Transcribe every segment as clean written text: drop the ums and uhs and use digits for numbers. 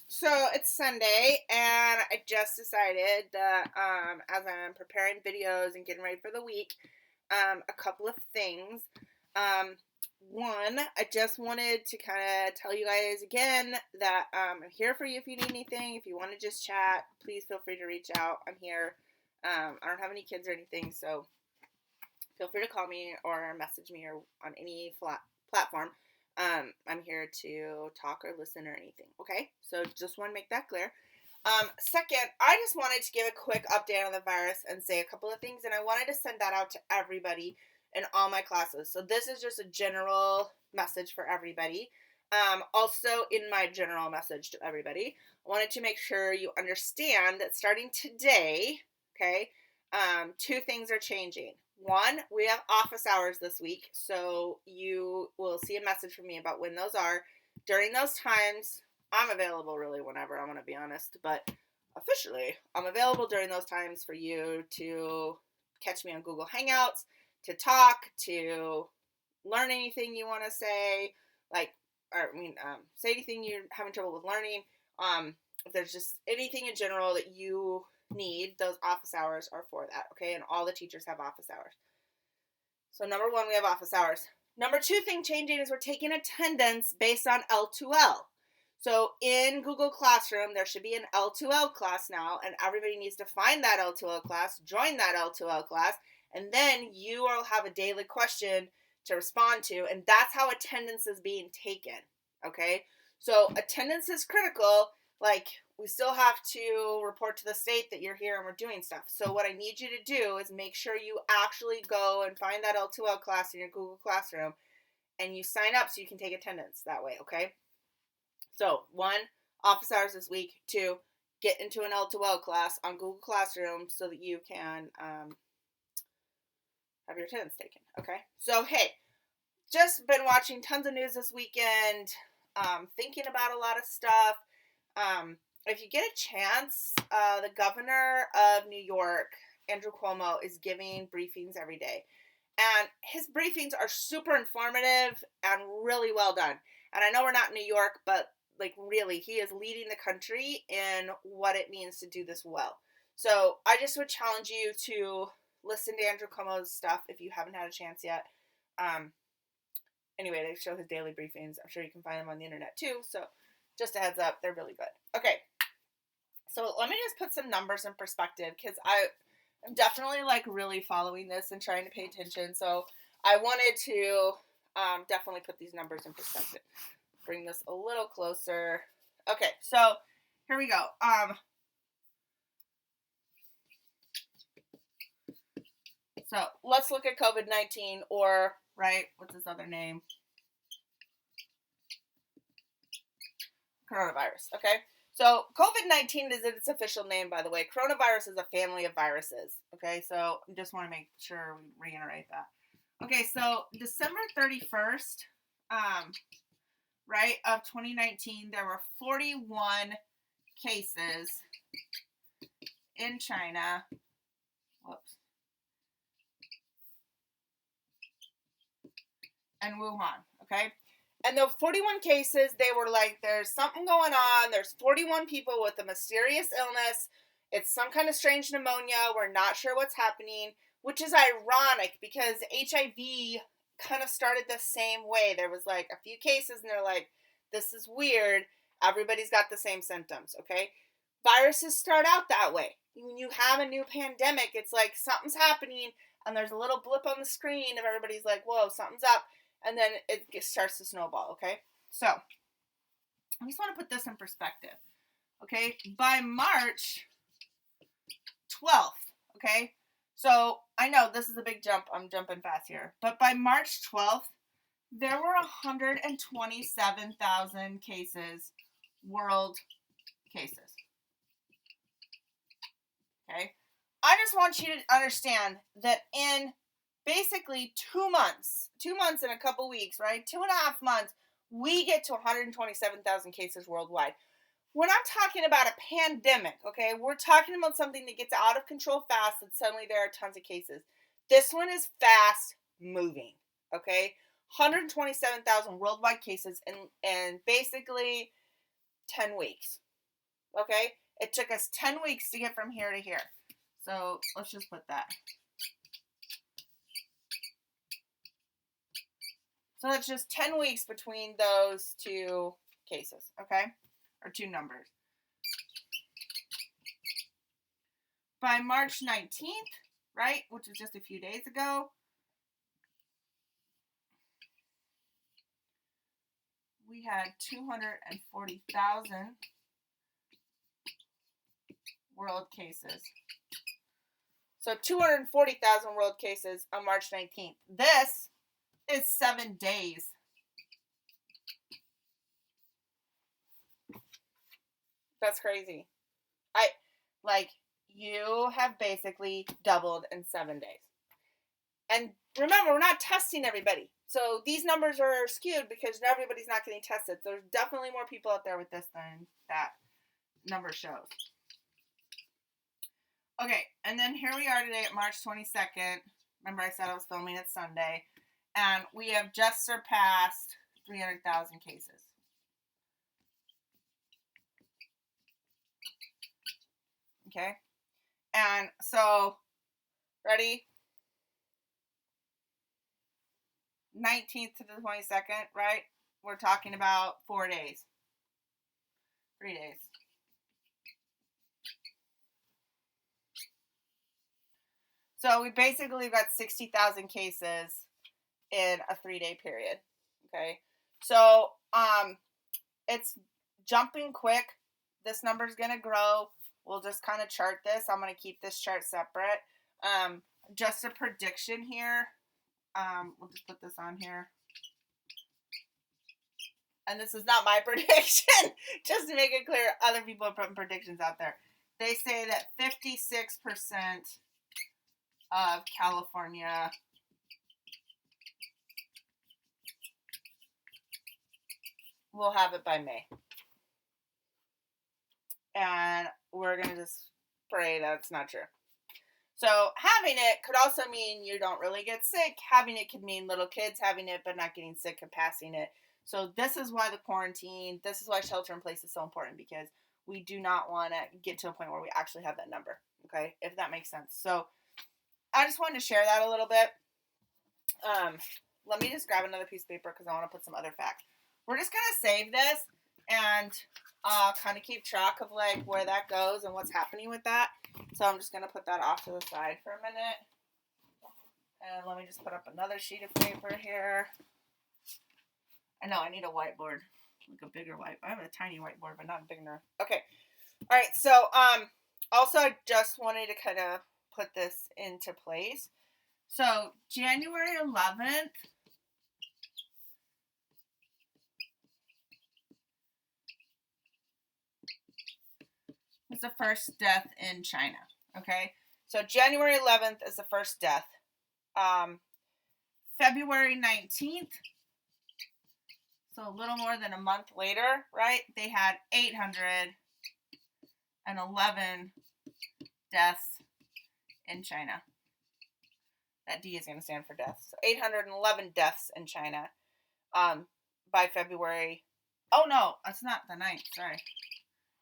So it's Sunday, and I just decided that as I'm preparing videos and getting ready for the week, a couple of things. Um, One, I just wanted to kind of tell you guys again that I'm here for you if you need anything. If you want to just chat, please feel free to reach out. I'm here. I don't have any kids or anything, so feel free to call me or message me or on any platform. I'm here to talk or listen or anything. Okay, so just want to make that clear. Second, I just wanted to give a quick update on the virus and say a couple of things, and I wanted to send that out to everybody in all my classes. So this is just a general message for everybody. Also, in my general message to everybody, I wanted to make sure you understand that starting today, okay, two things are changing. One, we have office hours this week, so you will see a message from me about when those are. During those times, I'm available really whenever, I'm going to be honest, but officially, I'm available during those times for you to catch me on Google Hangouts, to talk, to learn anything you want to say, say anything you're having trouble with learning. If there's just anything in general that you need, those office hours are for that, okay? And all the teachers have office hours. So number one, we have office hours. Number two thing changing is we're taking attendance based on L2L. So in Google Classroom, there should be an L2L class now, and everybody needs to find that L2L class, join that L2L class, and then you will have a daily question to respond to, and that's how attendance is being taken, okay? So attendance is critical. Like, we still have to report to the state that you're here and we're doing stuff. So what I need you to do is make sure you actually go and find that L2L class in your Google Classroom, and you sign up so you can take attendance that way, okay? So, one, office hours this week. Two, get into an L2L class on Google Classroom so that you can have your attendance taken, okay? So, hey, just been watching tons of news this weekend, thinking about a lot of stuff. If you get a chance, the governor of New York, Andrew Cuomo, is giving briefings every day. And his briefings are super informative and really well done. And I know we're not in New York, but really, he is leading the country in what it means to do this well. So I just would challenge you to listen to Andrew Cuomo's stuff if you haven't had a chance yet. Anyway, they show his daily briefings. I'm sure you can find them on the internet too. So just a heads up, they're really good. Okay, so let me just put some numbers in perspective, because I'm definitely really following this and trying to pay attention. So I wanted to definitely put these numbers in perspective. Bring this a little closer. Okay, so here we go. So let's look at COVID-19, or, right, what's this other name? Coronavirus, okay? So COVID-19 is its official name, by the way. Coronavirus is a family of viruses, okay? So I just want to make sure we reiterate that. Okay, so December 31st, right, of 2019, there were 41 cases in China. Whoops. And Wuhan, okay? And the 41 cases, they were like, there's something going on. There's 41 people with a mysterious illness. It's some kind of strange pneumonia. We're not sure what's happening, which is ironic because HIV kind of started the same way. There was a few cases, and they're like, this is weird. Everybody's got the same symptoms, okay? Viruses start out that way. When you have a new pandemic, it's like something's happening, and there's a little blip on the screen, and everybody's like, whoa, something's up. And then it starts to snowball, okay? So, I just want to put this in perspective, okay? By March 12th, okay? So, I know this is a big jump. I'm jumping fast here. But by March 12th, there were 127,000 cases, world cases, okay? I just want you to understand that in basically 2 months and a couple weeks, right? 2.5 months, we get to 127,000 cases worldwide. We're not talking about a pandemic, okay? We're talking about something that gets out of control fast, and suddenly there are tons of cases. This one is fast moving, okay? 127,000 worldwide cases in basically 10 weeks, Okay? It took us 10 weeks to get from here to here. So let's just put that. So it's just 10 weeks between those two cases, okay? Or two numbers. By March 19th, right, which was just a few days ago, we had 240,000 world cases. So 240,000 world cases on March 19th. This is 7 days. That's crazy. You have basically doubled in 7 days. And remember, we're not testing everybody. So these numbers are skewed because everybody's not getting tested. There's definitely more people out there with this than that number shows. Okay, and then here we are today at March 22nd. Remember I said I was filming it Sunday. And we have just surpassed 300,000 cases. Okay? And so, ready? 19th to the 22nd, right? We're talking about 4 days. 3 days. So we basically got 60,000 cases in a 3-day period. Okay? So, it's jumping quick. This number's going to grow. We'll just kind of chart this. I'm going to keep this chart separate. Just a prediction here. We'll just put this on here. And this is not my prediction. Just to make it clear, other people are putting predictions out there. They say that 56% of California will have it by May. And we're going to just pray that it's not true. So having it could also mean you don't really get sick. Having it could mean little kids having it but not getting sick and passing it. So this is why the quarantine, this is why shelter in place is so important, because we do not want to get to a point where we actually have that number, okay, if that makes sense. So I just wanted to share that a little bit. Let me just grab another piece of paper because I want to put some other facts. We're just going to save this and kind of keep track of like where that goes and what's happening with that. So I'm just going to put that off to the side for a minute. And let me just put up another sheet of paper here. I know I need a whiteboard, like a bigger whiteboard. I have a tiny whiteboard, but not big enough. Okay. All right. So also I just wanted to kind of put this into place. So January 11th. Was the first death in China. Okay, so January 11th is the first death. February 19th, so a little more than a month later, right? They had 811 deaths in China. That D is going to stand for deaths. So 811 deaths in China by February. Oh no, that's not the 9th. Sorry.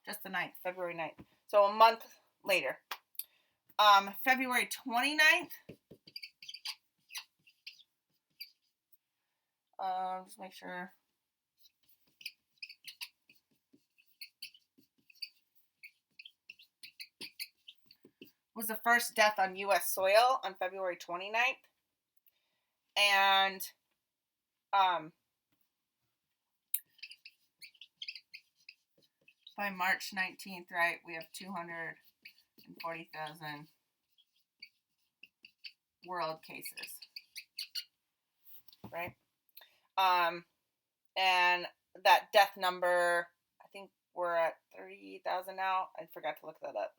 Just the 9th, February 9th. So a month later. February 29th. Just make sure. Was the first death on U.S. soil on February 29th. And by March 19th, right, we have 240,000 world cases, right? And that death number, I think we're at 30,000 now. I forgot to look that up.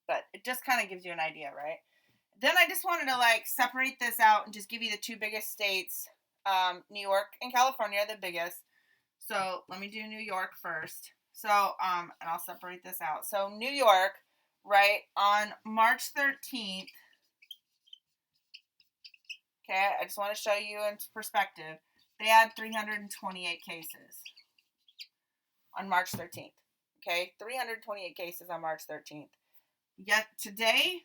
But it just kind of gives you an idea, right? Then I just wanted to like separate this out and just give you the two biggest states. New York and California are the biggest. So let me do New York first. So, and I'll separate this out. So New York, right, on March 13th, okay, I just want to show you in perspective. They had 328 cases on March 13th, Okay, 328 cases on March 13th. Yet today,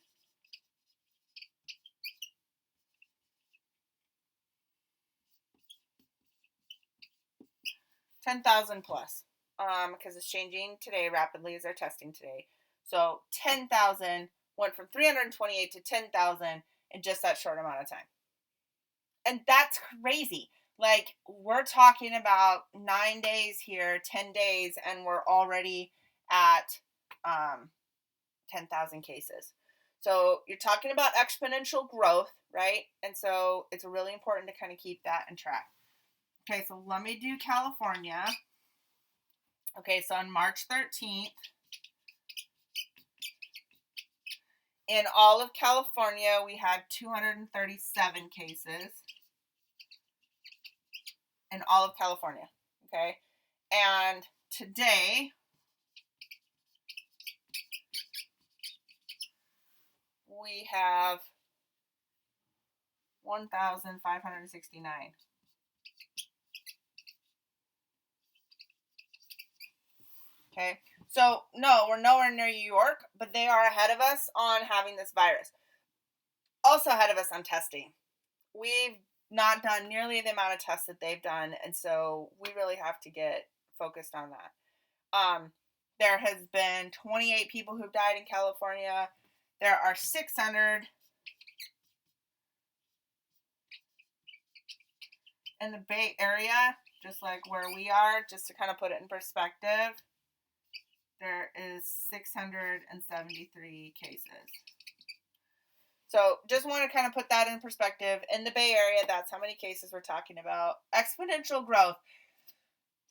10,000 plus. Because it's changing today rapidly as they're testing today. So 10,000 went from 328 to 10,000 in just that short amount of time. And that's crazy. Like, we're talking about 9 days here, 10 days, and we're already at 10,000 cases. So you're talking about exponential growth, right? And so it's really important to kind of keep that in track. Okay, so let me do California. Okay, so on March 13th, in all of California, we had 237 cases. In all of California, okay? And today, we have 1,569. Okay, so no, we're nowhere near New York, but they are ahead of us on having this virus. Also ahead of us on testing. We've not done nearly the amount of tests that they've done, and so we really have to get focused on that. There has been 28 people who've died in California. There are 600 in the Bay Area, just like where we are, just to kind of put it in perspective. There is 673 cases. So just want to kind of put that in perspective. In the Bay Area, that's how many cases we're talking about. Exponential growth.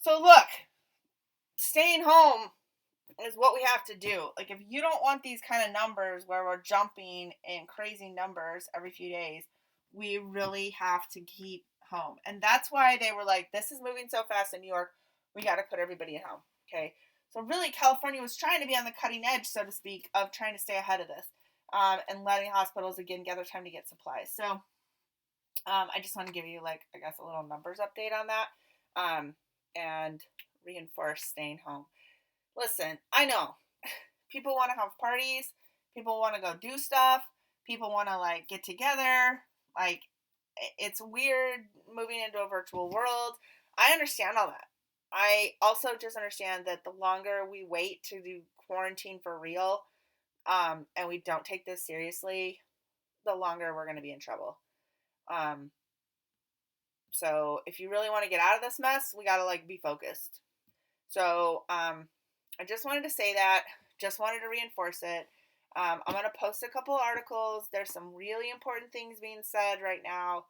So look, staying home is what we have to do. Like, if you don't want these kind of numbers where we're jumping in crazy numbers every few days, we really have to keep home. And that's why they were like, this is moving so fast in New York, we got to put everybody at home. Okay. So really, California was trying to be on the cutting edge, so to speak, of trying to stay ahead of this, and letting hospitals again gather time to get supplies. So I just want to give you, like, I guess, a little numbers update on that, and reinforce staying home. Listen, I know people want to have parties, people want to go do stuff, people want to, like, get together. Like, it's weird moving into a virtual world. I understand all that. I also just understand that the longer we wait to do quarantine for real, and we don't take this seriously, the longer we're going to be in trouble. So if you really want to get out of this mess, we got to, like, be focused. So, I just wanted to say that, just wanted to reinforce it. I'm going to post a couple articles. There's some really important things being said right now,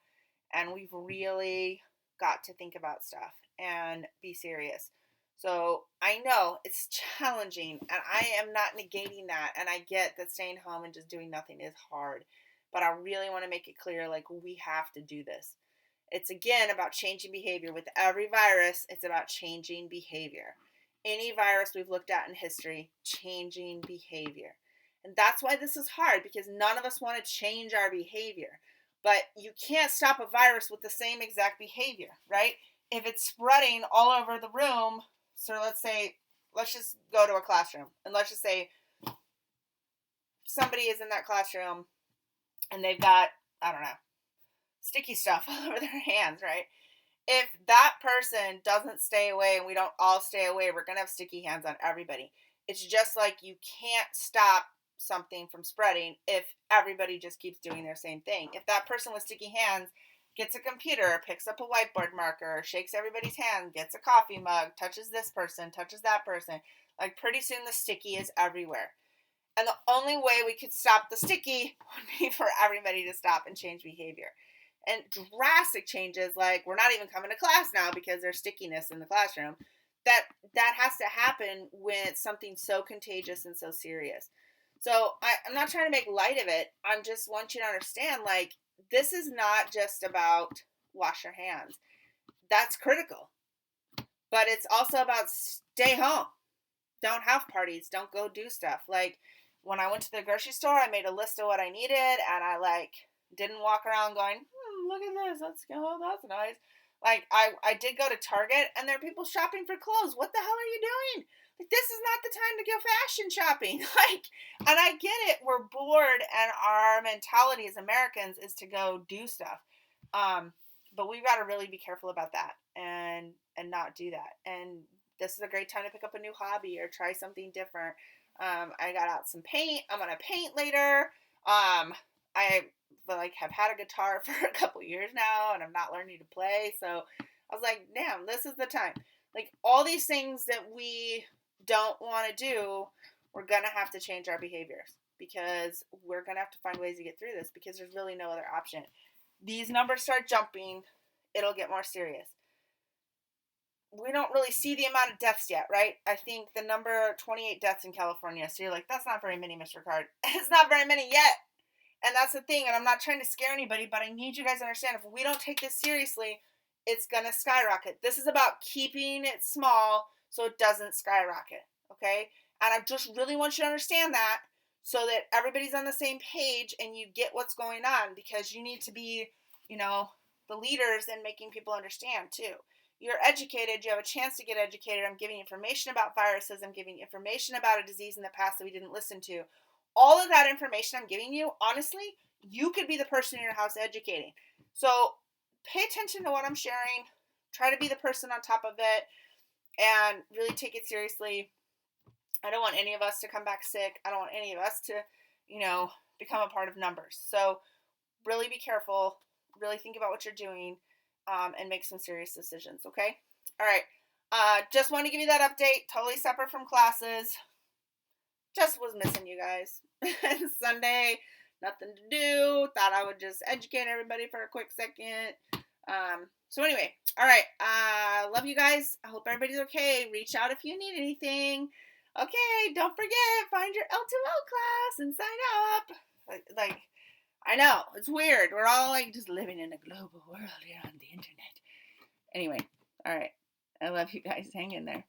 and we've really got to think about stuff and be serious. So I know it's challenging, and I am not negating that, and I get that staying home and just doing nothing is hard, but I really want to make it clear, like, we have to do this. It's, again, about changing behavior. With every virus, it's about changing behavior. Any virus we've looked at in history, changing behavior. And that's why this is hard, because none of us want to change our behavior. But you can't stop a virus with the same exact behavior, right? If it's spreading all over the room, so let's just go to a classroom, and let's just say somebody is in that classroom and they've got, I don't know, sticky stuff all over their hands, right? If that person doesn't stay away and we don't all stay away, we're going to have sticky hands on everybody. It's just like you can't stop something from spreading if everybody just keeps doing their same thing. If that person with sticky hands gets a computer, picks up a whiteboard marker, shakes everybody's hand, gets a coffee mug, touches this person, touches that person, like, pretty soon the sticky is everywhere. And the only way we could stop the sticky would be for everybody to stop and change behavior. And drastic changes, like, we're not even coming to class now because there's stickiness in the classroom, that has to happen when it's something so contagious and so serious. So I'm not trying to make light of it. I just want you to understand, like, this is not just about wash your hands. That's critical. But it's also about stay home. Don't have parties. Don't go do stuff. Like, when I went to the grocery store, I made a list of what I needed, and I, like, didn't walk around going, look at this, that's nice. Like, I did go to Target, and there are people shopping for clothes. What the hell are you doing? Like, this is not the time to go fashion shopping. Like, and I get it. We're bored, and our mentality as Americans is to go do stuff. But we've got to really be careful about that and not do that. And this is a great time to pick up a new hobby or try something different. I got out some paint. I'm gonna paint later. I like have had a guitar for a couple years now, and I'm not learning to play. So I was like, damn, this is the time. Like, all these things that we don't want to do, we're gonna have to change our behaviors, because we're gonna have to find ways to get through this, because there's really no other option. These numbers start jumping, it'll get more serious. We don't really see the amount of deaths yet, right? I think the number 28 deaths in California. So you're like, that's not very many, Mr. Card. It's not very many yet. And that's the thing. And I'm not trying to scare anybody, but I need you guys to understand, if we don't take this seriously, it's going to skyrocket. This is about keeping it small so it doesn't skyrocket. Okay? And I just really want you to understand that, so that everybody's on the same page and you get what's going on, because you need to be, the leaders in making people understand too. You're educated. You have a chance to get educated. I'm giving information about viruses. I'm giving information about a disease in the past that we didn't listen to. All of that information I'm giving you, honestly, you could be the person in your house educating. So pay attention to what I'm sharing. Try to be the person on top of it and really take it seriously. I don't want any of us to come back sick. I don't want any of us to, become a part of numbers. So really be careful. Really think about what you're doing. And make some serious decisions, okay? All right. Just want to give you that update. Totally separate from classes. Just was missing you guys. Sunday, nothing to do. Thought I would just educate everybody for a quick second. So anyway, all right. Love you guys. I hope everybody's okay. Reach out if you need anything. Okay, don't forget, find your L2L class and sign up. Like, I know, it's weird. We're all like just living in a global world here on the internet. Anyway, all right. I love you guys. Hang in there.